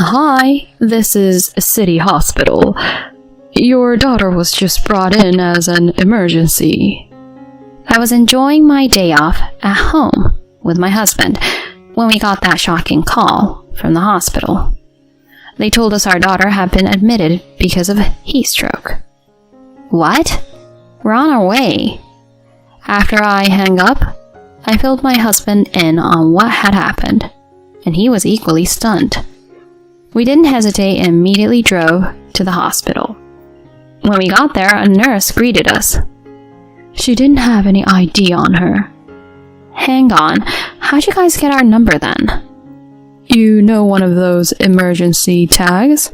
Hi, this is City Hospital. Your daughter was just brought in as an emergency. I was enjoying my day off at home with my husband when we got that shocking call from the hospital. They told us our daughter had been admitted because of heat stroke. What? We're on our way. After I hung up, I filled my husband in on what had happened, and he was equally stunned. We didn't hesitate and immediately drove to the hospital. When we got there, a nurse greeted us. She didn't have any ID on her. Hang on, how'd you guys get our number then? You know, one of those emergency tags?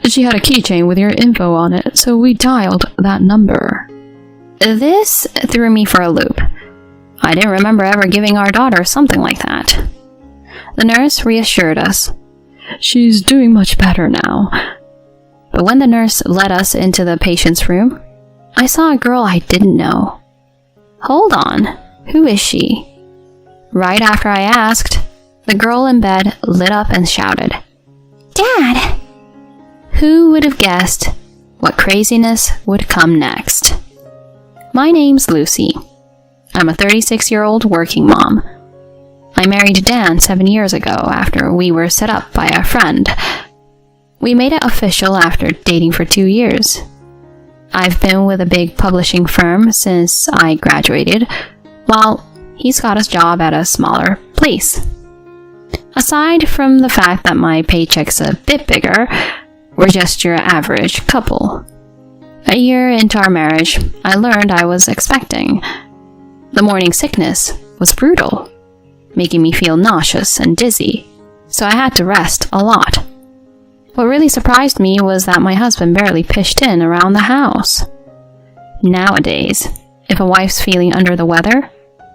She had a keychain with your info on it, so we dialed that number. This threw me for a loop. I didn't remember ever giving our daughter something like that. The nurse reassured us. She's doing much better now. But when the nurse led us into the patient's room, I saw a girl I didn't know. Hold on, who is she? Right after I asked, the girl in bed lit up and shouted, "Dad!" Who would have guessed what craziness would come next? My name's Lucy. I'm a 36-year-old working mom. I married Dan 7 years ago after we were set up by a friend. We made it official after dating for 2 years. I've been with a big publishing firm since I graduated, while he's got a job at a smaller place. Aside from the fact that my paycheck's a bit bigger, we're just your average couple. A year into our marriage, I learned I was expecting. The morning sickness was brutal, making me feel nauseous and dizzy, so I had to rest a lot. What really surprised me was that my husband barely pitched in around the house. Nowadays, if a wife's feeling under the weather,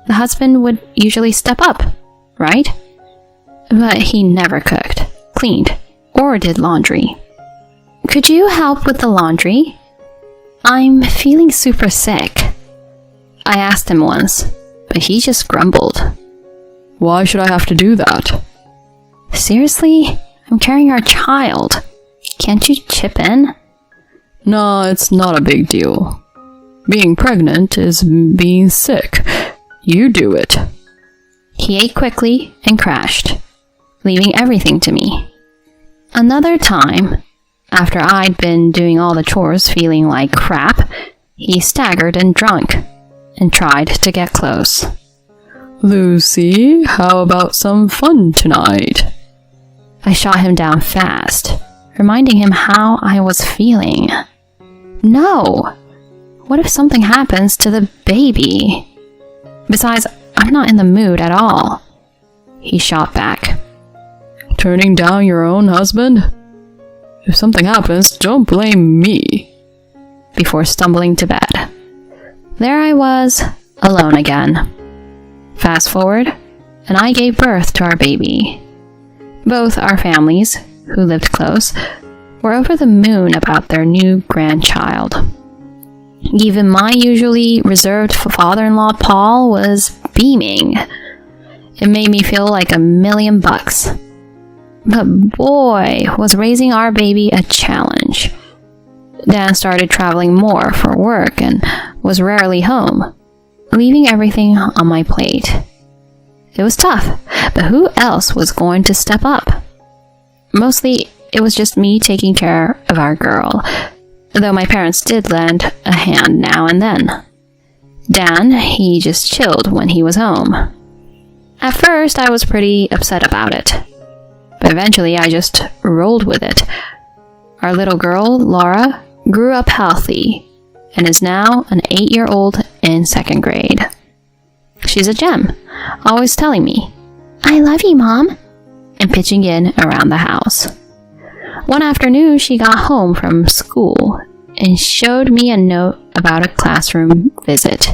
the husband would usually step up, right? But he never cooked, cleaned, or did laundry. "Could you help with the laundry? I'm feeling super sick." I asked him once, but he just grumbled. "Why should I have to do that?" "Seriously? I'm carrying our child. Can't you chip in?" "No, it's not a big deal. Being pregnant is being sick. You do it." He ate quickly and crashed, leaving everything to me. Another time, after I'd been doing all the chores feeling like crap, he staggered and drunk and tried to get close. "Lucy, how about some fun tonight?" I shot him down fast, reminding him how I was feeling. No! What if something happens to the baby? Besides, I'm not in the mood at all. He shot back. "Turning down your own husband? If something happens, don't blame me," before stumbling to bed. There I was, alone again. Fast forward, and I gave birth to our baby. Both our families, who lived close, were over the moon about their new grandchild. Even my usually reserved father-in-law Paul was beaming. It made me feel like $1,000,000. But boy, was raising our baby a challenge. Dan started traveling more for work and was rarely home, leaving everything on my plate. It was tough, but who else was going to step up? Mostly, it was just me taking care of our girl, though my parents did lend a hand now and then. Dan, he just chilled when he was home. At first, I was pretty upset about it, but eventually I just rolled with it. Our little girl, Laura, grew up healthy and is now an 8-year-old in 2nd grade. She's a gem, always telling me, "I love you, Mom," and pitching in around the house. One afternoon, she got home from school and showed me a note about a classroom visit.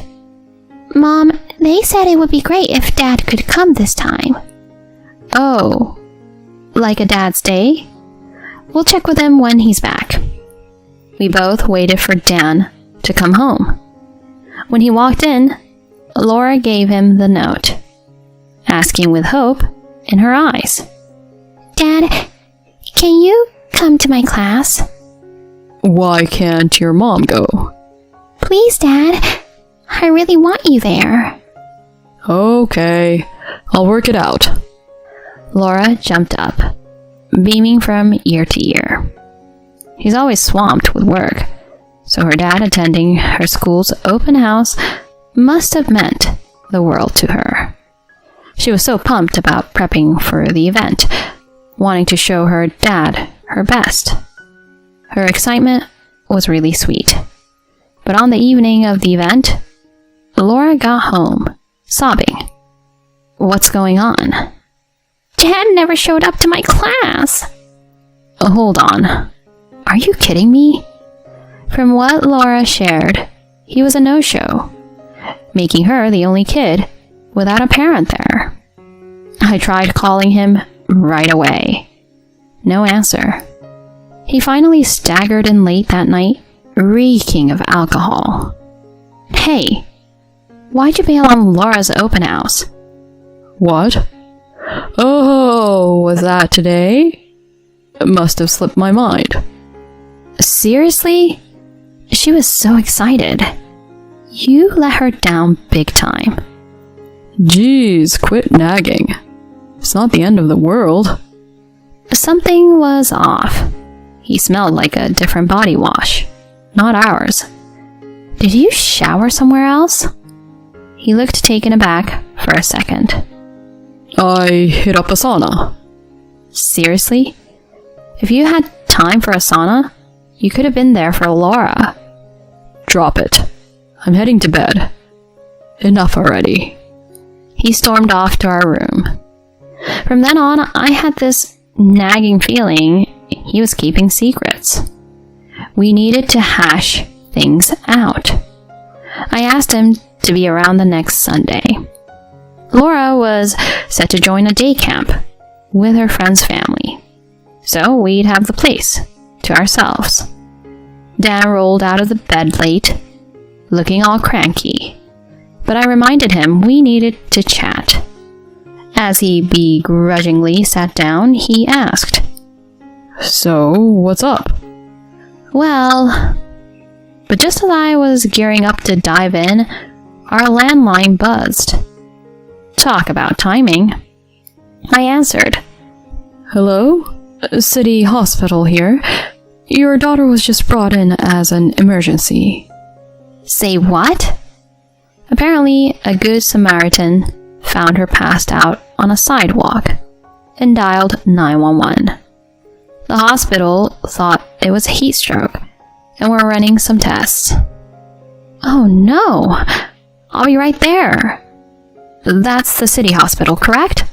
"Mom, they said it would be great if Dad could come this time." "Oh, like a Dad's Day? We'll check with him when he's back." We both waited for Dan to come home. When he walked in, Laura gave him the note, asking with hope in her eyes, "Dad, Can you come to my class? Why can't your mom go? Please, Dad. I really want you there. Okay, I'll work it out. Laura jumped up, beaming from ear to ear. He's always swamped with work, so her dad attending her school's open house must have meant the world to her. She was so pumped about prepping for the event, wanting to show her dad her best. Her excitement was really sweet. But on the evening of the event, Laura got home, sobbing. What's going on? Dad never showed up to my class. Hold on. Are you kidding me? From what Laura shared, he was a no-show, making her the only kid without a parent there. I tried calling him right away. No answer. He finally staggered in late that night, reeking of alcohol. Hey, why'd you bail on Laura's open house? What? Oh, was that today? It must have slipped my mind. Seriously? She was so excited. You let her down big time. Jeez, quit nagging. It's not the end of the world. Something was off. He smelled like a different body wash, not ours. Did you shower somewhere else? He looked taken aback for a second. I hit up a sauna. Seriously? If you had time for a sauna, you could have been there for Laura. Drop it. I'm heading to bed. Enough already. He stormed off to our room. From then on, I had this nagging feeling he was keeping secrets. We needed to hash things out. I asked him to be around the next Sunday. Laura was set to join a day camp with her friend's family, so we'd have the place to ourselves. Dan rolled out of the bed late, looking all cranky, but I reminded him we needed to chat. As he begrudgingly sat down, he asked, So, what's up? Well, but just as I was gearing up to dive in, our landline buzzed. Talk about timing. I answered. Hello? City Hospital here. Your daughter was just brought in as an emergency. Say what? Apparently, a good Samaritan found her passed out on a sidewalk and dialed 911. The hospital thought it was a heat stroke and were running some tests. Oh no! I'll be right there. That's the city hospital, correct?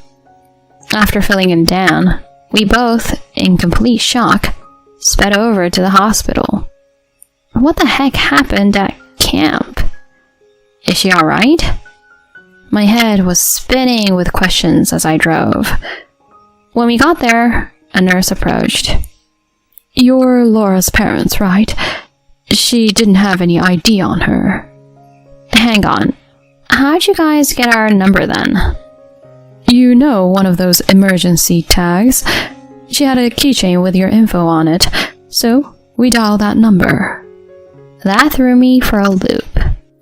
After filling in Dan, we both, in complete shock, sped over to the hospital. What the heck happened at camp? Is she alright? My head was spinning with questions as I drove. When we got there, a nurse approached. You're Laura's parents, right? She didn't have any ID on her. Hang on. How'd you guys get our number then? You know, one of those emergency tags. She had a keychain with your info on it, so we dialed that number. That threw me for a loop.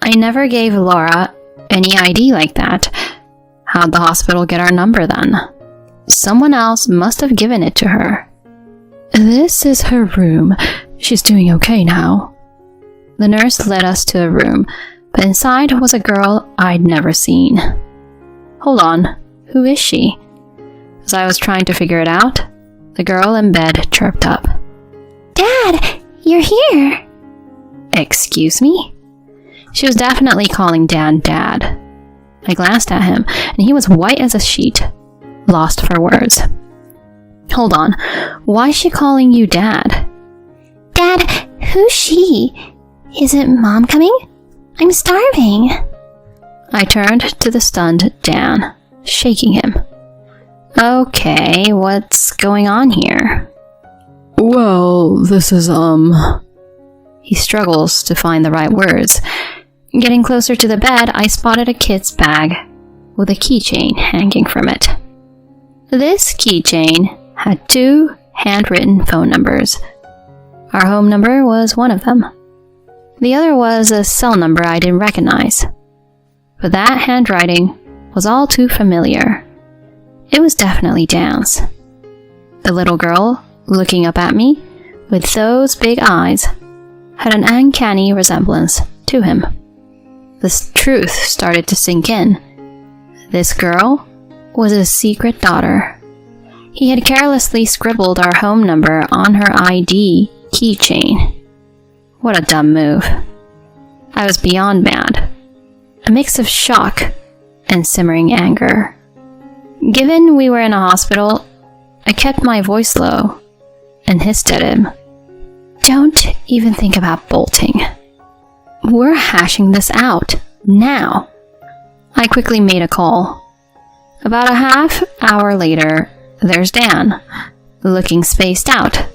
I never gave Laura any ID like that. How'd the hospital get our number then? Someone else must have given it to her. This is her room. She's doing okay now. The nurse led us to a room, but inside was a girl I'd never seen. Hold on, who is she? As I was trying to figure it out, the girl in bed chirped up. Dad, you're here! Excuse me? She was definitely calling Dan Dad. I glanced at him, and he was white as a sheet, lost for words. Hold on, why is she calling you Dad? Dad, who's she? Isn't Mom coming? I'm starving. I turned to the stunned Dan, shaking him. Okay, what's going on here? Well, this is, He struggles to find the right words. Getting closer to the bed, I spotted a kid's bag with a keychain hanging from it. This keychain had 2 handwritten phone numbers. Our home number was one of them. The other was a cell number I didn't recognize. But that handwriting was all too familiar. It was definitely Dan's. The little girl, looking up at me with those big eyes, had an uncanny resemblance to him. The truth started to sink in. This girl was his secret daughter. He had carelessly scribbled our home number on her ID keychain. What a dumb move. I was beyond mad. A mix of shock and simmering anger. Given we were in a hospital, I kept my voice low and hissed at him. Don't even think about bolting. We're hashing this out, now. I quickly made a call. About a half hour later, there's Dan, looking spaced out,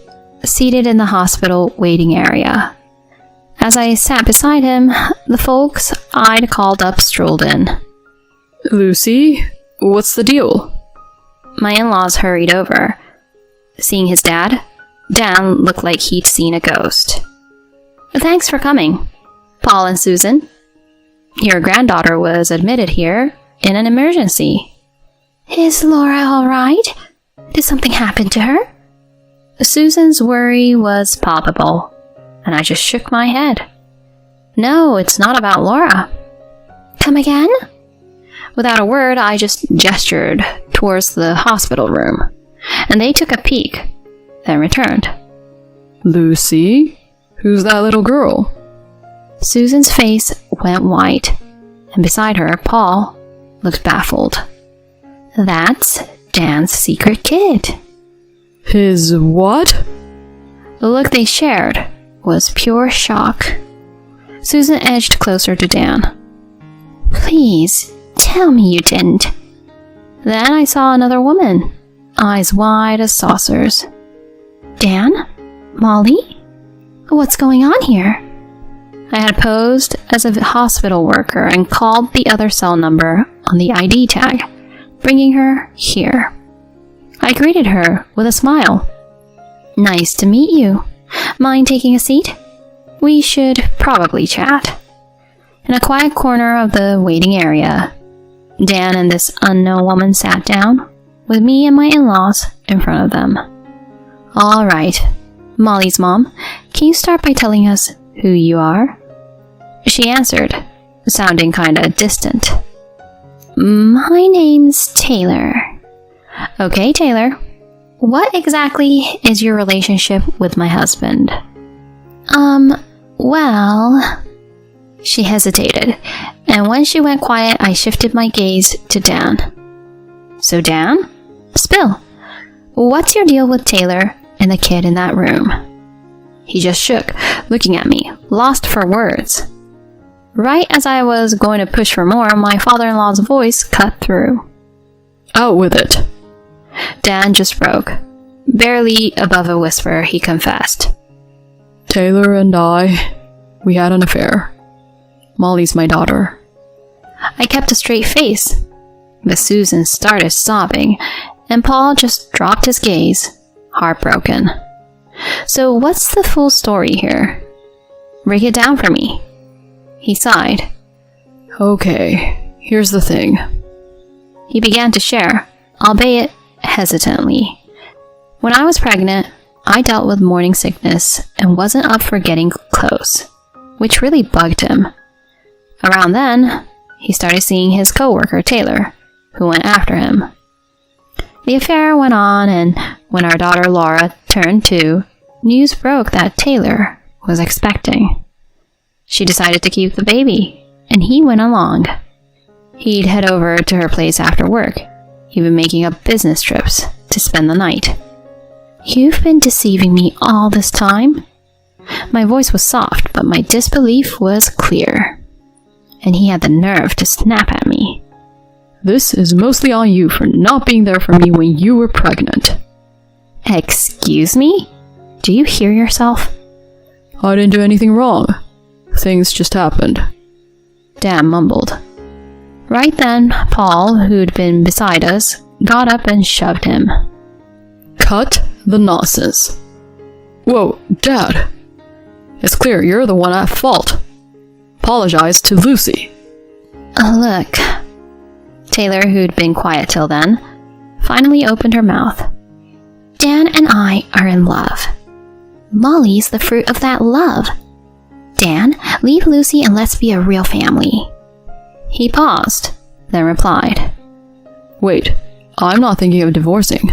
seated in the hospital waiting area. As I sat beside him, the folks I'd called up strolled in. Lucy, what's the deal? My in-laws hurried over. Seeing his dad, Dan looked like he'd seen a ghost. Thanks for coming, Paul and Susan. Your granddaughter was admitted here in an emergency. Is Laura all right? Did something happen to her? Susan's worry was palpable, and I just shook my head. No, it's not about Laura. Come again? Without a word, I just gestured towards the hospital room, and they took a peek, then returned. Lucy? Who's that little girl? Susan's face went white, and beside her, Paul looked baffled. That's Dan's secret kid. His what? The look they shared was pure shock. Susan edged closer to Dan. Please, tell me you didn't. Then I saw another woman, eyes wide as saucers. Dan? Molly? What's going on here? I had posed as a hospital worker and called the other cell number on the ID tag, bringing her here. I greeted her with a smile. Nice to meet you. Mind taking a seat? We should probably chat. In a quiet corner of the waiting area, Dan and this unknown woman sat down, with me and my in-laws in front of them. All right, Molly's mom, can you start by telling us who you are? She answered, sounding kinda distant. My name's Taylor. Okay, Taylor. What exactly is your relationship with my husband? Well... She hesitated, and when she went quiet, I shifted my gaze to Dan. So Dan? Spill. What's your deal with Taylor and the kid in that room? He just shook, looking at me, lost for words. Right as I was going to push for more, my father-in-law's voice cut through. Out with it. Dan just broke. Barely above a whisper, he confessed. Taylor and we had an affair. Molly's my daughter. I kept a straight face, but Susan started sobbing, and Paul just dropped his gaze, heartbroken. So what's the full story here? Break it down for me. He sighed. Okay, here's the thing. He began to share, albeit hesitantly. When I was pregnant, I dealt with morning sickness and wasn't up for getting close, which really bugged him. Around then, he started seeing his coworker Taylor, who went after him. The affair went on, and when our daughter Laura turned 2, news broke that Taylor was expecting. She decided to keep the baby, and he went along. He'd head over to her place after work, even making up business trips to spend the night. You've been deceiving me all this time? My voice was soft, but my disbelief was clear. And he had the nerve to snap at me. This is mostly on you for not being there for me when you were pregnant. Excuse me? Do you hear yourself? I didn't do anything wrong. Things just happened. Dan mumbled. Right then, Paul, who'd been beside us, got up and shoved him. Cut The nonsense. Whoa, Dad. It's clear you're the one at fault. Apologize to Lucy. Look. Taylor, who'd been quiet till then, finally opened her mouth. Dan and I are in love. Molly's the fruit of that love. Dan, leave Lucy and let's be a real family. He paused, then replied. Wait, I'm not thinking of divorcing.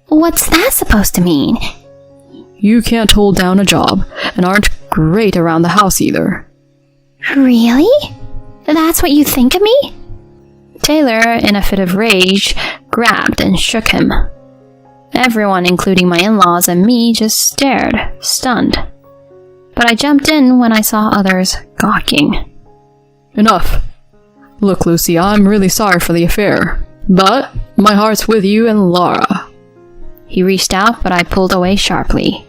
What's that supposed to mean? You can't hold down a job, and aren't great around the house either. Really? That's what you think of me? Taylor, in a fit of rage, grabbed and shook him. Everyone, including my in-laws and me, just stared, stunned. But I jumped in when I saw others gawking. Enough. Look, Lucy, I'm really sorry for the affair, but my heart's with you and Laura. He reached out, but I pulled away sharply.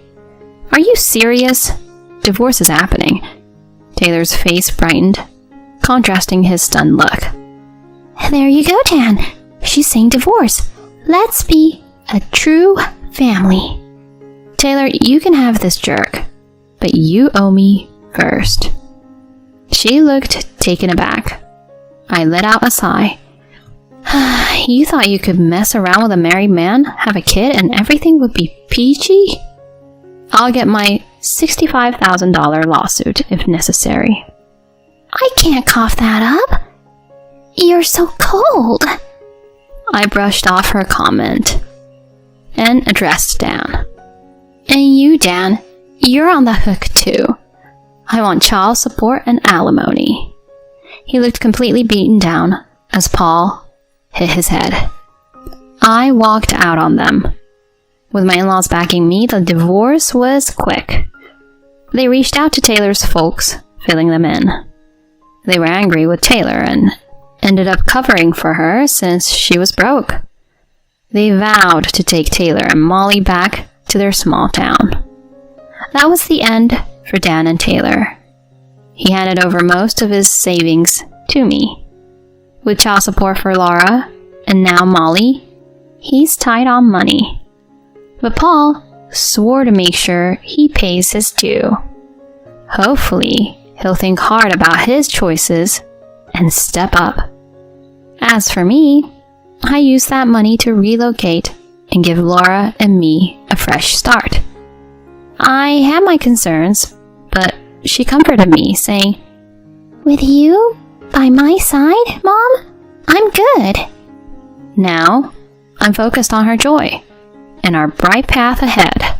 Are you serious? Divorce is happening. Taylor's face brightened, contrasting his stunned look. There you go, Dan. She's saying divorce. Let's be a true family. Taylor, you can have this jerk, but you owe me first. She looked taken aback. I let out a sigh. You thought you could mess around with a married man, have a kid, and everything would be peachy? I'll get my $65,000 lawsuit if necessary. I can't cough that up. You're so cold. I brushed off her comment and addressed Dan. And you, Dan, you're on the hook too. I want child support and alimony. He looked completely beaten down as Paul hit his head. I walked out on them. With my in-laws backing me, the divorce was quick. They reached out to Taylor's folks, filling them in. They were angry with Taylor and ended up covering for her since she was broke. They vowed to take Taylor and Molly back to their small town. That was the end for Dan and Taylor. He handed over most of his savings to me. With child support for Laura, and now Molly, he's tight on money. But Paul swore to make sure he pays his due. Hopefully, he'll think hard about his choices and step up. As for me, I used that money to relocate and give Laura and me a fresh start. I had my concerns, but she comforted me, saying, "With you by my side, Mom, I'm good." Now, I'm focused on her joy and our bright path ahead.